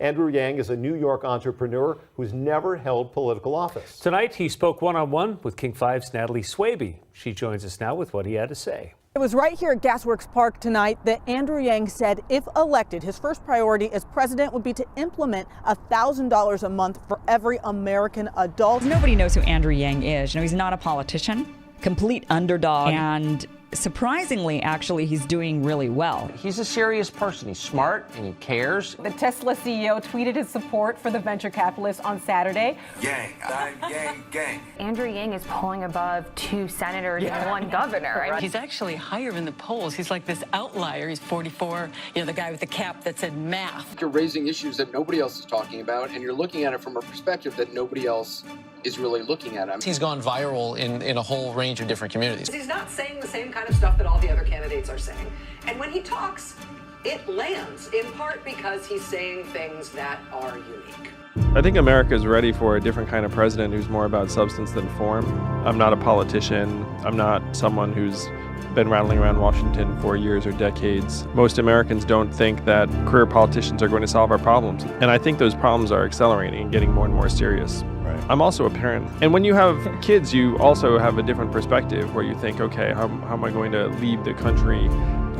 Andrew Yang is a New York entrepreneur who's never held political office. Tonight, he spoke one-on-one with King 5's Natalie Swaby. She joins us now with what he had to say. It was right here at Gasworks Park tonight that Andrew Yang said if elected, his first priority as president would be to implement $1,000 a month for every American adult. Nobody knows who Andrew Yang is. He's not a politician, complete underdog, and surprisingly, actually, he's doing really well. He's a serious person. He's smart and he cares. The Tesla CEO tweeted his support for the venture capitalist on Saturday. Yang, I'm Yang Gang. Andrew Yang is polling above 2 senators and 1 governor. Right. He's actually higher in the polls. He's like this outlier. He's 44, the guy with the cap that said math. You're raising issues that nobody else is talking about, and you're looking at it from a perspective that nobody else is really looking at him. He's gone viral in a whole range of different communities. He's not saying the same kind of stuff that all the other candidates are saying. And when he talks, it lands, in part because he's saying things that are unique. I think America is ready for a different kind of president who's more about substance than form. I'm not a politician. I'm not someone who's been rattling around Washington for years or decades. Most Americans don't think that career politicians are going to solve our problems. And I think those problems are accelerating and getting more and more serious. I'm also a parent. And when you have kids, you also have a different perspective where you think, okay, how am I going to leave the country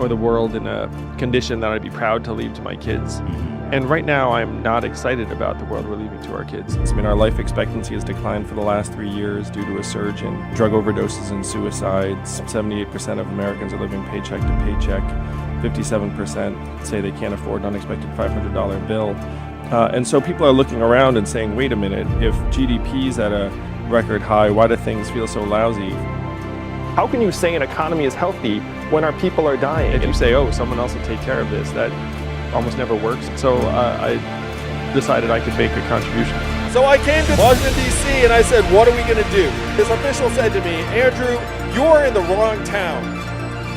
or the world in a condition that I'd be proud to leave to my kids? And right now, I'm not excited about the world we're leaving to our kids. I mean, our life expectancy has declined for the last 3 years due to a surge in drug overdoses and suicides. 78% of Americans are living paycheck to paycheck. 57% say they can't afford an unexpected $500 bill. And so people are looking around and saying, wait a minute, if GDP's at a record high, why do things feel so lousy? How can you say an economy is healthy when our people are dying? If you say, oh, someone else will take care of this, that almost never works. So I decided I could make a contribution. So I came to Washington, D.C., and I said, what are we going to do? This official said to me, Andrew, you're in the wrong town.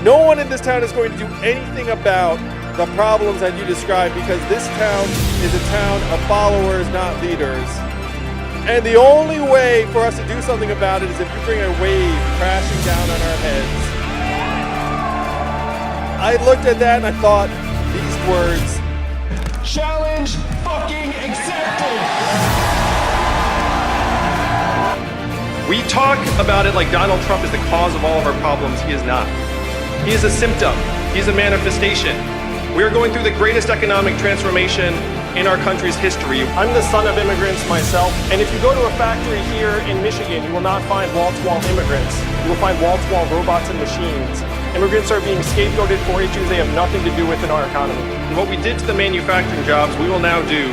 No one in this town is going to do anything about the problems that you described, because this town is a town of followers, not leaders. And the only way for us to do something about it is if you bring a wave crashing down on our heads. I looked at that and I thought, these words, challenge fucking accepted. We talk about it like Donald Trump is the cause of all of our problems. He is not. He is a symptom. He is a manifestation. We are going through the greatest economic transformation in our country's history. I'm the son of immigrants myself, and if you go to a factory here in Michigan, you will not find wall-to-wall immigrants. You will find wall-to-wall robots and machines. Immigrants are being scapegoated for issues they have nothing to do with in our economy. And what we did to the manufacturing jobs, we will now do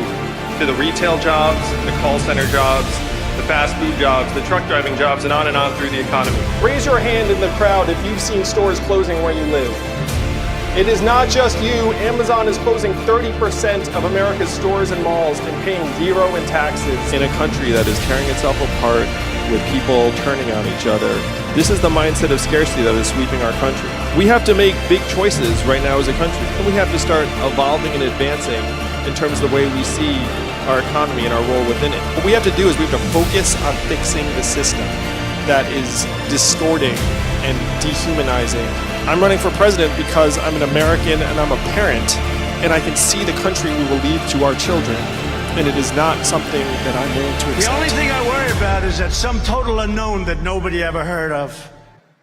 to the retail jobs, the call center jobs, the fast food jobs, the truck driving jobs, and on through the economy. Raise your hand in the crowd if you've seen stores closing where you live. It is not just you. Amazon is closing 30% of America's stores and malls and paying zero in taxes. In a country that is tearing itself apart with people turning on each other, this is the mindset of scarcity that is sweeping our country. We have to make big choices right now as a country, and we have to start evolving and advancing in terms of the way we see our economy and our role within it. What we have to do is we have to focus on fixing the system that is distorting and dehumanizing. I'm running for president because I'm an American and I'm a parent, and I can see the country we will leave to our children, and it is not something that I'm willing to accept. The only thing I worry about is that some total unknown that nobody ever heard of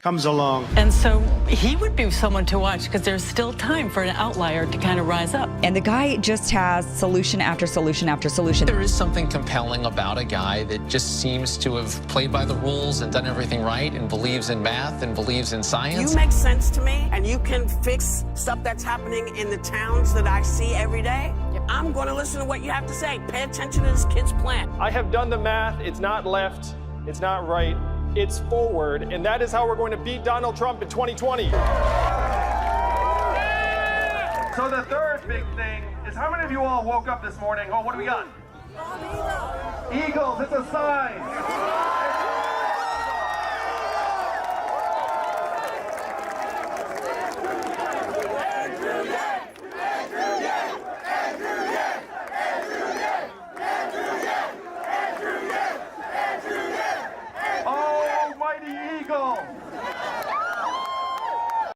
comes along. And so he would be someone to watch because there's still time for an outlier to kind of rise up. And the guy just has solution after solution after solution. There is something compelling about a guy that just seems to have played by the rules and done everything right and believes in math and believes in science. You make sense to me, and you can fix stuff that's happening in the towns that I see every day. I'm going to listen to what you have to say. Pay attention to this kid's plan. I have done the math. It's not left. It's not right. It's forward, and that is how we're going to beat Donald Trump in 2020. So the third big thing is, how many of you all woke up this morning? Oh, what do we got? Eagles, it's a sign.